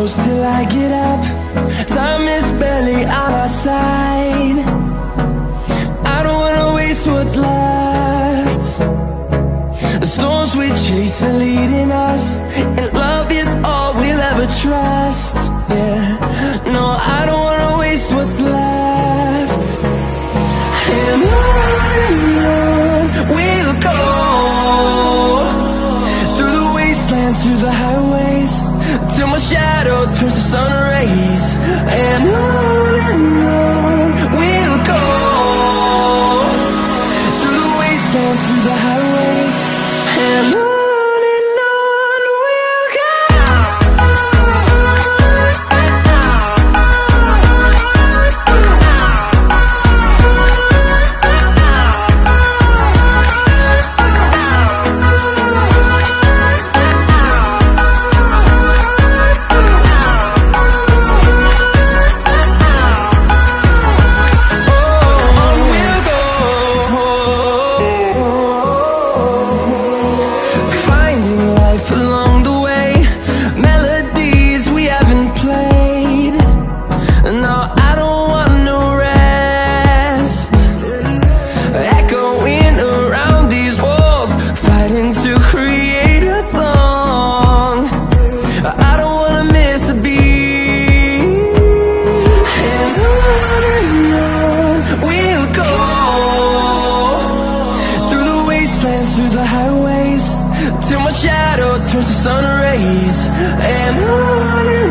close till I get up. Time is barely on our side. I don't wanna waste what's left. The storms we chase are leading us, and love is all we'll ever trust. Yeah, no, I don't wanna waste what's left. And on we'll go, through the wastelands, through the highways, till my shadow turns to sun rays. And on we'll go, through the wastelands, through the highways, and on we'll go. Through the highways, till my shadow turns to sun rays. And on